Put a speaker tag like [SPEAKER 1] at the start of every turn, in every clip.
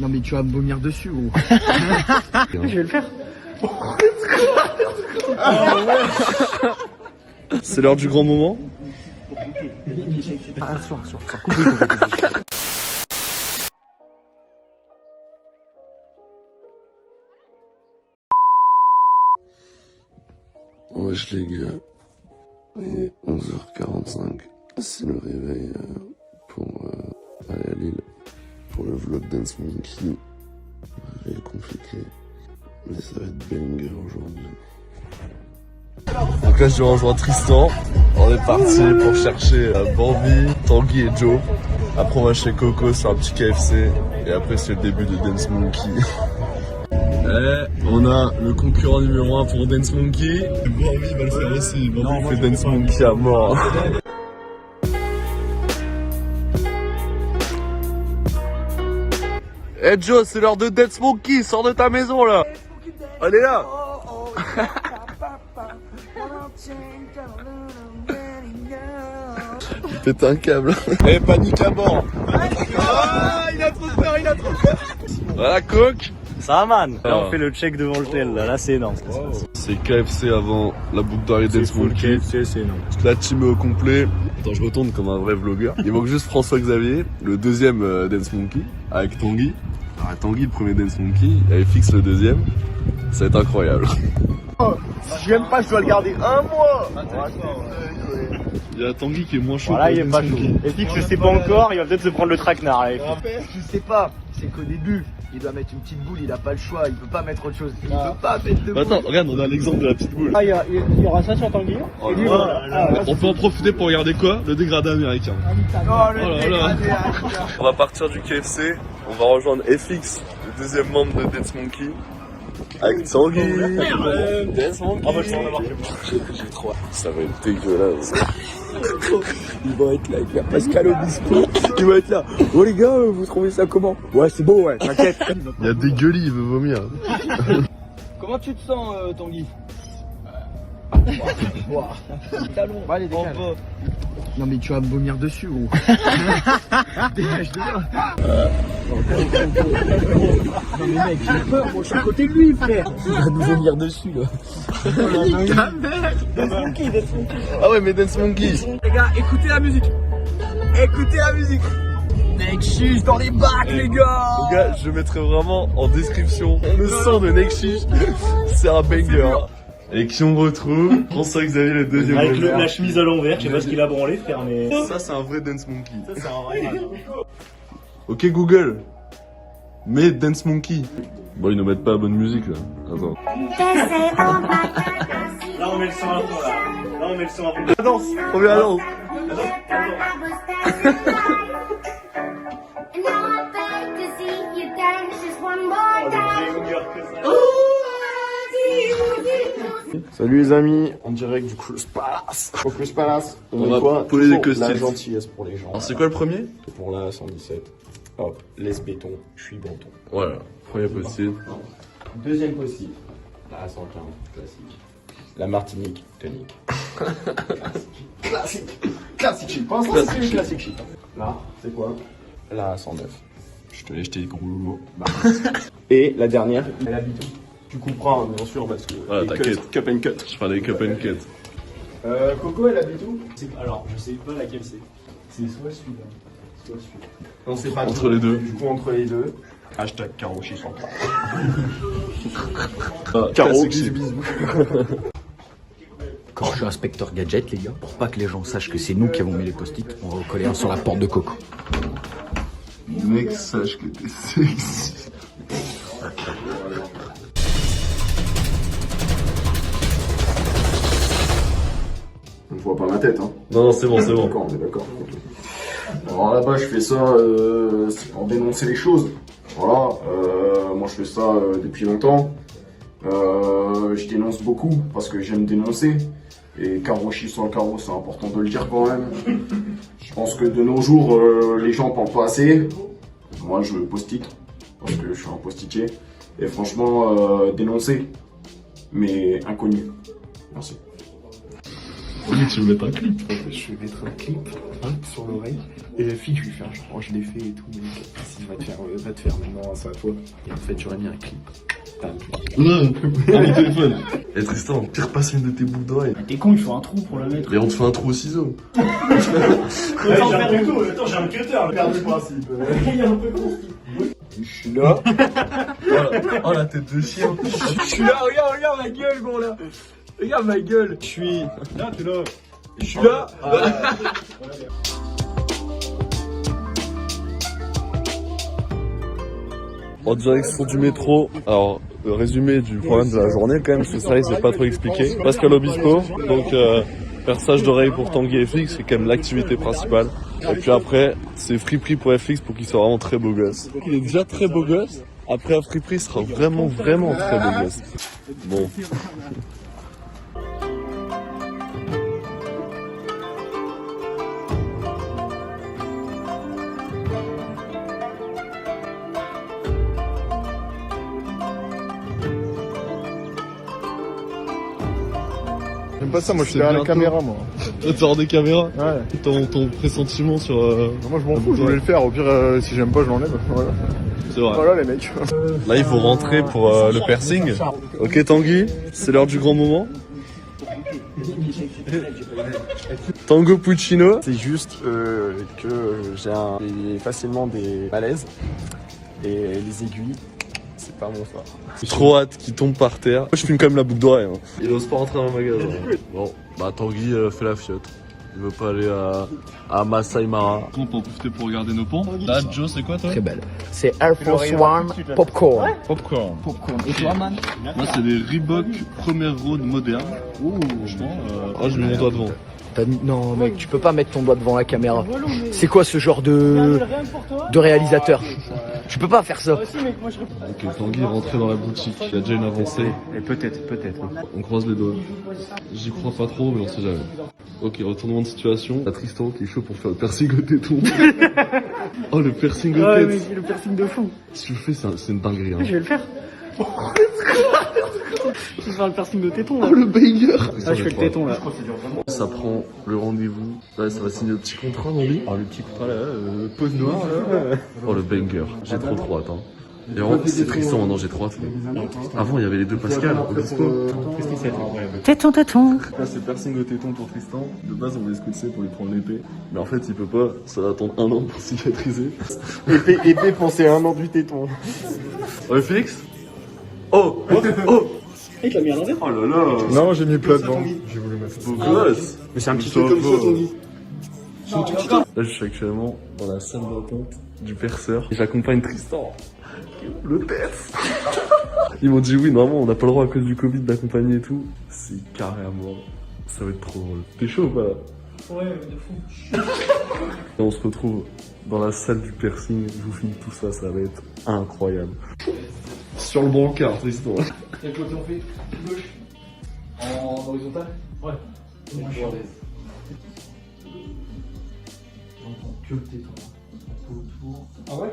[SPEAKER 1] Non mais tu vas me vomir dessus gros.
[SPEAKER 2] Je vais le faire.
[SPEAKER 3] C'est l'heure du grand moment. Wesh les gars, il est 11h45, c'est le réveil pour aller à Lille pour le vlog Dance Monkey. Réveil compliqué, mais ça va être banger aujourd'hui. Donc là je rejoins Tristan, on est parti pour chercher Bambi, Tanguy et Joe. Après on va chez Coco, c'est un petit KFC et après c'est le début de Dance Monkey. On a le concurrent numéro 1 pour Dance Monkey. Bambi va le faire aussi, Bambi fait Dance Monkey à mort. Eh Joe, c'est l'heure de Dance Monkey, sors de ta maison là. Allez là. Il pète un câble. Eh, panique à bord. Ah, il a trop peur, il a trop peur. Voilà, coq.
[SPEAKER 2] Ça va, man. Là, on fait le check devant le tel. Là, c'est énorme. Wow.
[SPEAKER 3] C'est KFC avant la boucle d'arrêt Dance Monkey.
[SPEAKER 2] KFC, c'est énorme.
[SPEAKER 3] La team est au complet. Attends, je retourne comme un vrai vlogueur. Il manque juste François-Xavier, le deuxième Dance Monkey, avec Tanguy. Alors, Tanguy, le premier Dance Monkey, et Fix le deuxième. Ça va être incroyable.
[SPEAKER 1] Si je l'aime pas, je dois le garder un mois.
[SPEAKER 3] Il y a Tanguy qui est moins chaud.
[SPEAKER 2] Voilà, il est pas chaud. Et Fix, je sais pas encore, il va peut-être se prendre le traquenard.
[SPEAKER 1] Je sais pas, c'est qu'au début, il doit mettre une petite boule, il a pas le choix, il peut pas mettre autre chose. Il peut pas mettre de boule.
[SPEAKER 3] Attends, regarde, on a l'exemple de la petite boule.
[SPEAKER 2] Ah, il y aura ça sur Tanguy.
[SPEAKER 3] Oh là là. On peut en profiter pour regarder quoi? Le dégradé américain.
[SPEAKER 1] Oh, le dégradé.
[SPEAKER 3] On va partir du KFC, on va rejoindre FX, le deuxième membre de Dance Monkey. Avec Tanguy. Dance Monkey. J'ai trop hâte. Ça va être dégueulasse.
[SPEAKER 1] Ils vont être là, il y a Pascal Obispo. Il va être là. Oh les gars, vous trouvez ça comment? Ouais, c'est beau, ouais, t'inquiète.
[SPEAKER 3] Il y a des gueulis, il veut vomir.
[SPEAKER 1] Comment tu te sens, Tanguy? Talon. Bah, allez, dégage. Non mais tu vas me vomir dessus gros. Dégage de là. Non mais mec, j'ai peur, moi je suis à côté de lui frère. Il va nous vomir dessus là. Dance Monkey.
[SPEAKER 3] Ah ouais, mais Dance Monkey.
[SPEAKER 1] Les gars, écoutez la musique. Écoutez la musique. Nexus dans les bacs les gars.
[SPEAKER 3] Les gars, je mettrai vraiment en description le son de Nexus. C'est un banger. Et qui on retrouve François-Xavier le deuxième.
[SPEAKER 2] Avec la chemise à l'envers, je sais pas ce qu'il a branlé, frère, mais.
[SPEAKER 3] Ça, c'est un vrai Dance Monkey.
[SPEAKER 2] Ça, c'est un vrai.
[SPEAKER 3] Ok, Google. Mets Dance Monkey. Bon, ils nous mettent pas la bonne musique là. Attends.
[SPEAKER 2] Là, on met le son à fond, là. Là, on met le son à fond.
[SPEAKER 3] La danse. On met la danse.
[SPEAKER 4] Salut les amis, en direct du Cruz Palace. Au Cruz Palace,
[SPEAKER 3] On
[SPEAKER 4] met
[SPEAKER 3] va
[SPEAKER 4] quoi?
[SPEAKER 3] poser des
[SPEAKER 4] Toujours
[SPEAKER 3] costumes.
[SPEAKER 4] la gentillesse pour les gens.
[SPEAKER 3] Alors, c'est quoi le premier?
[SPEAKER 4] Pour la 117. Hop, laisse béton, je suis bon ton.
[SPEAKER 3] Voilà, premier possible.
[SPEAKER 4] Deuxième possible, la 115, classique. La Martinique, tonique. Classique shit. Pour l'instant, c'est classique shit. Là, c'est quoi? La 109. Je te l'ai jeté, gros loulou. Et la dernière, elle habite où? Tu comprends, bien sûr, parce que.
[SPEAKER 3] Voilà,
[SPEAKER 4] les
[SPEAKER 3] t'inquiète.
[SPEAKER 4] Cup and cut.
[SPEAKER 3] Je ferai des cup and cut.
[SPEAKER 4] Coco, elle habite où?
[SPEAKER 2] Alors, je sais pas laquelle c'est.
[SPEAKER 4] C'est soit celui-là, soit celui-là. On sait pas
[SPEAKER 3] Entre
[SPEAKER 4] trop.
[SPEAKER 3] les deux.
[SPEAKER 4] Du coup, entre les deux. Hashtag Carochi sans
[SPEAKER 3] Caro,
[SPEAKER 4] bisous.
[SPEAKER 1] Quand je suis inspecteur gadget les gars, pour pas que les gens sachent que c'est nous qui avons mis les post-it, on va en coller un sur la porte de Coco.
[SPEAKER 3] Mec, sache que t'es sexy.
[SPEAKER 4] On voit pas ma tête, hein.
[SPEAKER 3] Non, c'est bon, c'est bon.
[SPEAKER 4] D'accord, on est d'accord. Alors là-bas, je fais ça c'est pour dénoncer les choses. Voilà, moi je fais ça depuis longtemps. Je dénonce beaucoup parce que j'aime dénoncer. Et Carochi sur le carreau, c'est important de le dire quand même. Je pense que de nos jours, les gens parlent pas assez. Moi, je post-it parce que je suis un post-itier. Et franchement, dénoncer, mais inconnu. Merci.
[SPEAKER 3] Oui, tu veux mettre un clip.
[SPEAKER 4] Je vais mettre un clip sur l'oreille. Et la fille, je lui fais un genre, oh, je l'ai fait et tout, mais si, va te faire maintenant, c'est à toi. Et en fait, j'aurais mis un clip.
[SPEAKER 3] Avec le téléphone. Et Tristan, tire passe une de tes boucles d'oreilles.
[SPEAKER 2] T'es con, il faut un trou pour le mettre.
[SPEAKER 3] Et on te fait un trou au ciseau.
[SPEAKER 2] Attends, j'ai un cutter, regarde le principe. Il est un peu con.
[SPEAKER 1] Je suis là.
[SPEAKER 3] Oh la tête de chien.
[SPEAKER 1] Je suis là, regarde ma gueule, gros, là. Regarde ma gueule. Je suis
[SPEAKER 2] Là, t'es là.
[SPEAKER 1] Je suis là.
[SPEAKER 3] En direction du métro. Alors, le résumé du programme de la journée quand même, parce que ça, il s'est pas trop expliqué. Pascal Obispo, donc perçage d'oreilles pour Tanguy et FX, c'est quand même l'activité principale. Et puis après, c'est friperie pour FX pour qu'il soit vraiment très beau gosse. Il est déjà très beau gosse. Après, à friperie, il sera vraiment très beau gosse. Bon.
[SPEAKER 5] J'aime pas ça, moi je suis derrière la caméra, moi.
[SPEAKER 3] Toi, t'es hors des caméras.
[SPEAKER 5] Ouais.
[SPEAKER 3] Ton pressentiment sur...
[SPEAKER 5] Moi je m'en fous, je voulais le faire. Au pire, si j'aime pas, je l'enlève. Voilà.
[SPEAKER 3] C'est vrai.
[SPEAKER 5] Voilà les mecs.
[SPEAKER 3] Là, il faut rentrer pour le piercing. Ok, Tanguy, c'est l'heure du grand moment. Tango Puccino.
[SPEAKER 4] C'est juste que j'ai facilement des malaises. Et les aiguilles, c'est pas mon fort.
[SPEAKER 3] J'ai trop hâte qu'il tombe par terre. Moi, je filme quand même la boucle d'oreille. Hein. Il ose pas rentrer dans le magasin. Bon, bah Tanguy fait la fiotte. Il veut pas aller à Masai Mara. On peut en profiter pour regarder nos ponts. Là, Joe, c'est quoi toi?
[SPEAKER 6] Très belle. C'est Air Force One Popcorn.
[SPEAKER 3] Popcorn.
[SPEAKER 6] Et toi, man?
[SPEAKER 3] Moi, c'est des Reebok Premier Road moderne. Franchement, je mets mon doigt devant.
[SPEAKER 6] Non, mec, tu peux pas mettre ton doigt devant la caméra. C'est quoi ce genre de réalisateur? Tu peux pas faire ça.
[SPEAKER 3] Ok, Tanguy est rentré dans la boutique. Il y a déjà une avancée.
[SPEAKER 2] Et peut-être.
[SPEAKER 3] On croise les doigts. J'y crois pas trop, mais on sait jamais. Ok, retournement de situation. T'as Tristan qui est chaud pour faire le piercing au téton. Oh, le piercing au
[SPEAKER 2] Ouais,
[SPEAKER 3] téton.
[SPEAKER 2] mais le piercing de fou.
[SPEAKER 3] Si tu le fais, c'est une dinguerie. Hein.
[SPEAKER 2] Je vais le faire. Je vais faire le piercing de téton là.
[SPEAKER 3] Oh, le banger.
[SPEAKER 2] Ah, je fais le téton là.
[SPEAKER 3] Ça prend le rendez-vous. Là, ça va signer le petit contrat, non lui?
[SPEAKER 2] Oh, le petit contrat là, pause noire là.
[SPEAKER 3] Oh, le banger. J'ai trop hâte. Hein. Et en c'est Tristan, maintenant j'ai trop hâte. Avant, il y avait les deux Pascal.
[SPEAKER 2] Téton.
[SPEAKER 3] Là, c'est piercing au téton pour Tristan. De base, on voulait se cotiser pour lui prendre l'épée. Mais en fait, il peut pas. Ça va attendre 1 an pour cicatriser.
[SPEAKER 4] Épée pour c'est 1 an du téton.
[SPEAKER 3] Oh, Félix? Oh!
[SPEAKER 2] Il l'a mis à l'envers.
[SPEAKER 3] Oh là là!
[SPEAKER 5] Non, j'ai mis plat devant. J'ai voulu mettre.
[SPEAKER 3] Beau gosse!
[SPEAKER 4] Mais c'est un petit peu comme ça, Tanguy.
[SPEAKER 3] Là, je suis actuellement dans la salle d'attente du perceur. Et j'accompagne Tristan. Le test! Ils m'ont dit oui, normalement, on n'a pas le droit à cause du Covid d'accompagner et tout. C'est carré à mort. Ça va être trop drôle. T'es chaud ou pas?
[SPEAKER 2] Ouais, de fou.
[SPEAKER 3] Et on se retrouve dans la salle du piercing. Je vous filme tout ça, ça va être incroyable. Sur le brancard, Tristan.
[SPEAKER 6] Quel côté on fait? Gauche. En horizontal? Ouais. Moi je suis à l'aise. J'entends que le téton. Autour. Ah ouais?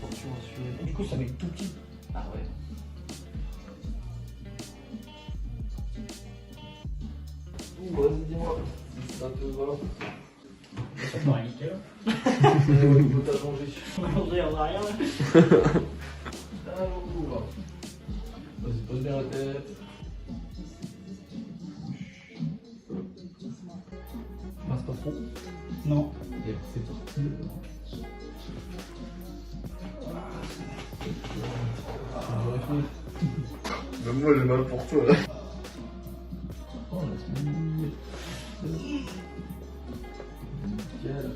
[SPEAKER 6] Portion assurée. Du coup ça va être tout petit. Ah ouais. Vas-y, dis-moi. Ça te va? Ça te paraît nickel. On peut t'allonger. On va rien là. Vas-y, pose bien la tête. Passe pas trop.
[SPEAKER 2] Non.
[SPEAKER 6] Et c'est parti.
[SPEAKER 3] Même moi, j'ai mal pour toi. Là.
[SPEAKER 6] Oh, nickel.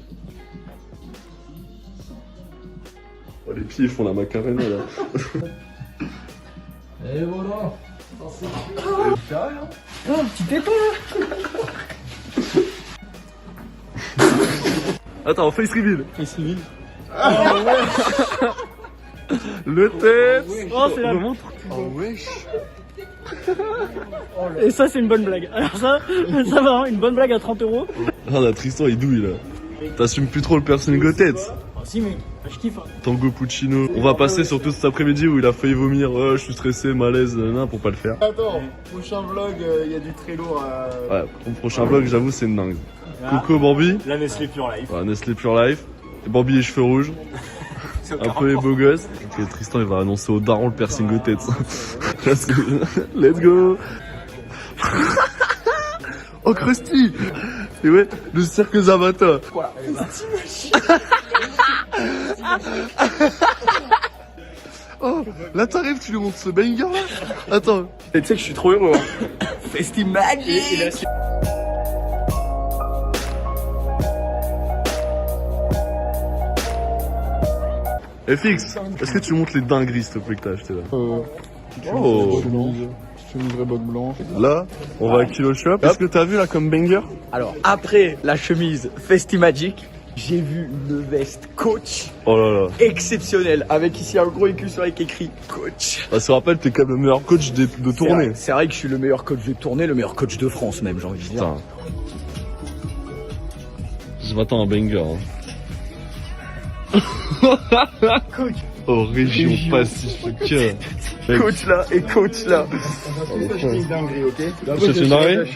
[SPEAKER 3] Oh, les pieds, ils font la macarena là.
[SPEAKER 6] Et voilà.
[SPEAKER 2] Oh, un petit téton là.
[SPEAKER 3] Attends, face reveal.
[SPEAKER 2] Face reveal.
[SPEAKER 3] Le test.
[SPEAKER 2] Oh, c'est la montre.
[SPEAKER 3] Oh wesh.
[SPEAKER 2] Et ça, c'est une bonne blague. Alors ça va, hein, une bonne blague à 30 €.
[SPEAKER 3] Ah, là, Tristan, il douille là. T'assumes plus trop le piercing aux têtes.
[SPEAKER 2] Ah si, mais
[SPEAKER 6] Je kiffe. Hein.
[SPEAKER 3] Tango Puccino. On va passer sur tout cet après-midi où il a failli vomir. Je suis stressé, malaise, pour pas le faire.
[SPEAKER 5] Attends, prochain vlog, il y a du très lourd à...
[SPEAKER 3] Ouais, pour le prochain vlog, j'avoue, c'est une dingue. Coco, Bambi.
[SPEAKER 2] La Nestlé Pure Life.
[SPEAKER 3] Ouais, Nestlé Pure Life. Bambi les cheveux rouges. Un peu les beaux gosses. Ok, Tristan il va annoncer au daron le piercing de tête. Let's go. Oh Krusty. Et ouais, le cirque Zabata. Voilà. Oh, là t'arrives, tu lui montres ce banger là. Attends.
[SPEAKER 1] Et tu sais que je suis trop heureux. Festimagic.
[SPEAKER 3] FX, est-ce que tu montres les dingueries s'il te plaît que t'as acheté là? Oh.
[SPEAKER 5] C'est une vraie botte blanche.
[SPEAKER 3] Là, on va à Kilo Shop. Est-ce que t'as vu là comme banger?
[SPEAKER 1] Alors, après la chemise Festimagic, j'ai vu une veste Coach
[SPEAKER 3] Oh là là.
[SPEAKER 1] exceptionnelle avec ici un gros écusson avec écrit Coach.
[SPEAKER 3] Bah, ça rappelle, t'es quand même le meilleur coach de tournée.
[SPEAKER 1] C'est vrai que je suis le meilleur coach de tournée, le meilleur coach de France même, j'ai envie de dire.
[SPEAKER 3] Putain. Je m'attends à un banger. Hein.
[SPEAKER 6] Coach.
[SPEAKER 3] Oh, région pacifique.
[SPEAKER 1] Coach là et coach là.
[SPEAKER 5] C'est une dinguerie, ok?
[SPEAKER 3] C'est une dinguerie?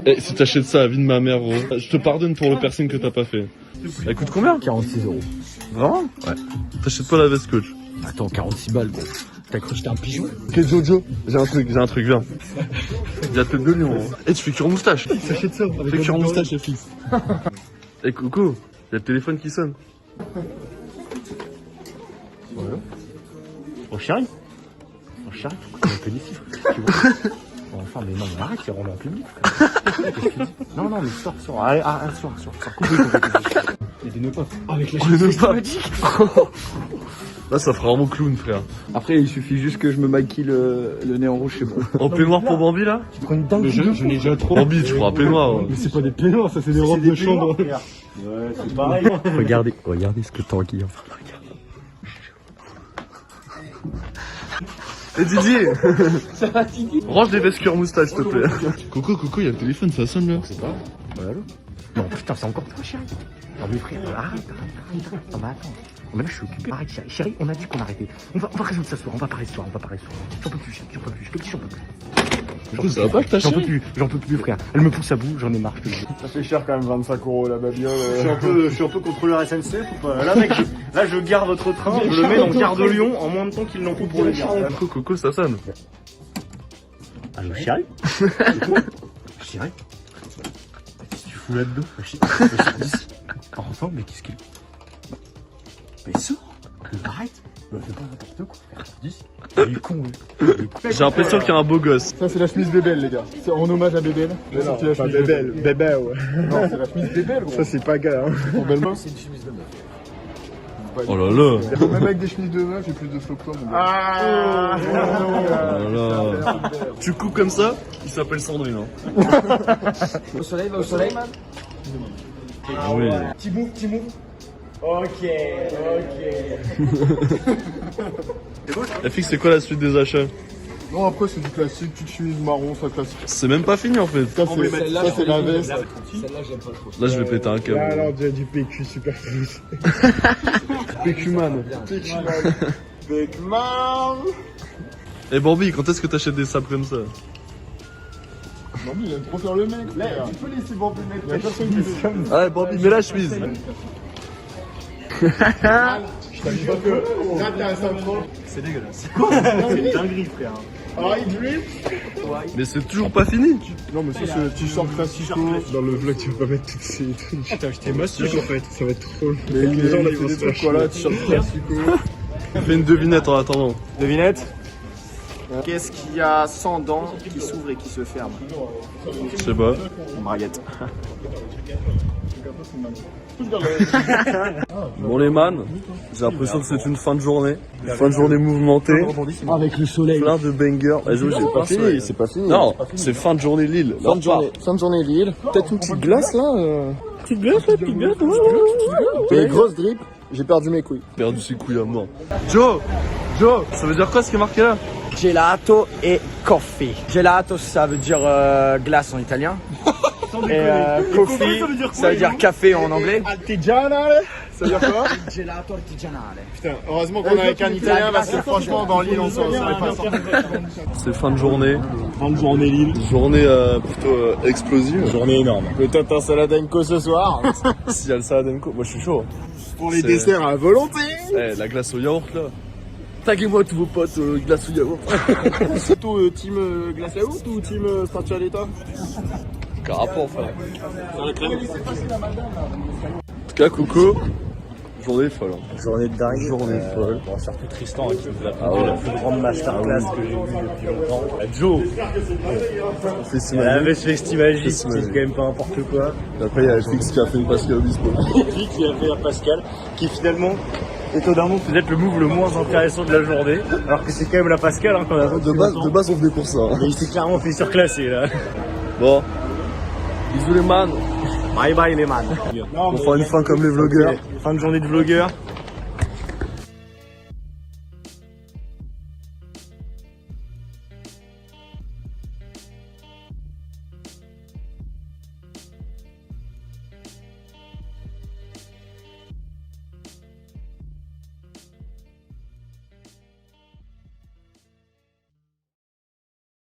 [SPEAKER 3] Eh, si t'achètes ça à la vie de ma mère, gros, je te pardonne pour le piercing que t'as pas fait. Elle coûte combien?
[SPEAKER 1] 46 €.
[SPEAKER 3] Vraiment? Ouais. T'achètes pas la veste coach?
[SPEAKER 1] Attends, 46 balles gros. T'as cru que j'étais un pigeon?
[SPEAKER 3] Ok Jojo, j'ai un truc, viens. Il y a tête de lion. Hein. Eh, tu fais cure moustache.
[SPEAKER 5] T'achètes ça
[SPEAKER 3] Fais cure moustache, les filles. Eh, coucou, il y a le téléphone qui sonne.
[SPEAKER 1] Oh chérie. Oh chérie, on fait des chiffres. Enfin, mais non, mais arrête, c'est rendu en public. Non, mais sors. Allez, sors. Coupe. Il y a des nœuds pas. Avec la chemise magique.
[SPEAKER 3] Là, ça fera vraiment clown, frère.
[SPEAKER 1] Après, il suffit juste que je me maquille le nez en rouge, c'est bon.
[SPEAKER 3] En peignoir pour Bambi, là?
[SPEAKER 5] Tu prends une dingue. Je n'ai déjà trop.
[SPEAKER 3] Bambi, tu prends un peignoir.
[SPEAKER 5] Mais c'est pas des peignoirs, ça c'est des robes de chambre.
[SPEAKER 2] Ouais, c'est pareil.
[SPEAKER 1] Regardez ce que Tanguy est en train de regarder.
[SPEAKER 3] Eh Didier. Range les vestes cure moustache, s'il te plaît. Coucou, il y a le téléphone, ça sonne là.
[SPEAKER 1] C'est pas. Ouais, allô? Non, putain, c'est encore toi, chérie. Non, mais frère, arrête. Non, mais attends. Mais là, je suis occupé. Arrête, chérie, on a dit qu'on arrêtait. On va résoudre ça ce soir, on va pas rester. J'en peux plus, chérie, j'en peux plus. Je te dis, j'en peux plus.
[SPEAKER 3] Ça va pas que t'as
[SPEAKER 1] J'en peux plus, frère. Elle me pousse à bout, j'en ai marre, je te le dis.
[SPEAKER 5] Ça fait cher quand même 25 € la babiole.
[SPEAKER 2] Je suis un peu contrôleur SNCF ou pas? Là, mec, là, je garde votre train, je le mets dans Gare de Lyon en moins de temps qu'il n'en faut pour le dire.
[SPEAKER 3] Coucou, ça sonne.
[SPEAKER 1] Allô, chérie? Chérie? Qu'est-ce que tu fous là-dedans? Enfin, mais qu'est-ce qu'il... Mais sors! Arrête! Fais pas n'importe quoi, frère. Il est con, lui.
[SPEAKER 3] J'ai l'impression qu'il y a un beau gosse.
[SPEAKER 5] Ça c'est la chemise Bébel les gars. C'est en hommage à Bébel. J'ai sorti la chemise Bébel. Bébel ouais. Non c'est la chemise Bébel gros. Ça c'est pas gars hein. Pour Belmont c'est une chemise de meuf.
[SPEAKER 3] Oh là là.
[SPEAKER 5] Même avec des chemises de meuf j'ai plus de flow que toi mon gars.
[SPEAKER 3] Oh là là. Tu coupes comme ça, il s'appelle Sandrine. Hein.
[SPEAKER 1] Au soleil, man.
[SPEAKER 3] Ah oui.
[SPEAKER 2] Petit move. Ok.
[SPEAKER 3] FX, c'est quoi la suite des achats?
[SPEAKER 5] Non après c'est du classique, petite chemise marron, ça classique.
[SPEAKER 3] C'est même pas fini en fait.
[SPEAKER 5] Ça c'est la veste.
[SPEAKER 1] Celle-là, j'aime pas trop.
[SPEAKER 3] Là, je vais péter un câble.
[SPEAKER 5] Ah alors déjà du PQ super plus.
[SPEAKER 3] PQ man.
[SPEAKER 5] Beckman.
[SPEAKER 3] Eh Bambi, quand est-ce que t'achètes des sapes comme ça?
[SPEAKER 5] Non mais il aime trop faire le mec. Là, tu peux laisser Bambi mettre. Y'a personne qui fait comme ça.
[SPEAKER 3] Ouais, Bambi, mets la chemise.
[SPEAKER 2] C'est dégueulasse. C'est une dinguerie, frère.
[SPEAKER 5] Ah il drip.
[SPEAKER 3] Mais c'est toujours pas fini.
[SPEAKER 5] Non mais ça c'est le t-shirt classico. Dans le vlog tu vas pas mettre toutes ces trucs.
[SPEAKER 2] T'as acheté Mastic en fait.
[SPEAKER 5] Ça va être trop. Mais les gens on a fait des trucs voilà, t-shirt classico.
[SPEAKER 3] Fais une devinette en attendant.
[SPEAKER 4] Devinette? Qu'est-ce qu'il y a 100 dents qui s'ouvrent et qui se ferment?
[SPEAKER 3] Je sais pas.
[SPEAKER 4] Une braguette.
[SPEAKER 3] Bon les man, j'ai l'impression que c'est une fin de journée. Fin de journée mouvementée.
[SPEAKER 1] Avec le soleil.
[SPEAKER 3] Plein de bangers. C'est pas fini, c'est pas fini. Non, c'est fin de journée Lille.
[SPEAKER 5] Fin de journée Lille. Peut-être une petite glace là. Petite glace. Et grosse drip. J'ai perdu mes couilles.
[SPEAKER 3] Perdu ses couilles à mort. Joe, ça veut dire quoi ce qui est marqué là?
[SPEAKER 1] Gelato et coffee. Gelato, ça veut dire glace en italien. Et coffee, ça veut dire café en anglais.
[SPEAKER 5] Ça veut dire quoi?
[SPEAKER 6] Gelato artigianale.
[SPEAKER 5] Putain, heureusement qu'on est avec un Italien parce que franchement, dans l'île, on s'en serait pas sorti.
[SPEAKER 3] C'est fin de journée.
[SPEAKER 1] Fin de journée Lille.
[SPEAKER 3] Journée plutôt explosive.
[SPEAKER 1] Journée énorme.
[SPEAKER 5] Peut-être un saladenko ce soir.
[SPEAKER 3] S'il y a le saladenko, moi je suis chaud.
[SPEAKER 5] Pour les
[SPEAKER 3] C'est-
[SPEAKER 5] desserts à volonté.
[SPEAKER 3] Eh, la glace au yaourt là. Taguez-moi tous vos potes, glace au yaourt.
[SPEAKER 5] Plutôt team glace yaourt ou team stracciatella?
[SPEAKER 3] Quel rapport, frère. En tout cas, Coco, journée folle. Hein.
[SPEAKER 1] Journée de dingue.
[SPEAKER 3] Journée folle.
[SPEAKER 1] Bon, surtout Tristan qui nous a
[SPEAKER 3] Ah
[SPEAKER 1] fait
[SPEAKER 3] ouais.
[SPEAKER 1] la plus grande masterclass que j'ai vue depuis longtemps. Joe,
[SPEAKER 3] Festival.
[SPEAKER 1] avec Festimagique, c'est
[SPEAKER 3] Festimagique.
[SPEAKER 1] quand même pas n'importe quoi.
[SPEAKER 3] Et après, il y a Fix qui a fait une Pascal Obispo.
[SPEAKER 1] Qui a fait un Pascal, qui finalement, étonnamment, peut-être le move le moins intéressant de la journée. Alors que c'est quand même la Pascal qu'on a
[SPEAKER 3] De base, on venait pour ça. Hein.
[SPEAKER 1] Mais il s'est clairement fait surclasser là.
[SPEAKER 3] Bon. Bisous les man.
[SPEAKER 1] Bye bye les man.
[SPEAKER 3] On fera une fin comme les vlogueurs.
[SPEAKER 1] Fin de journée de vlogueur.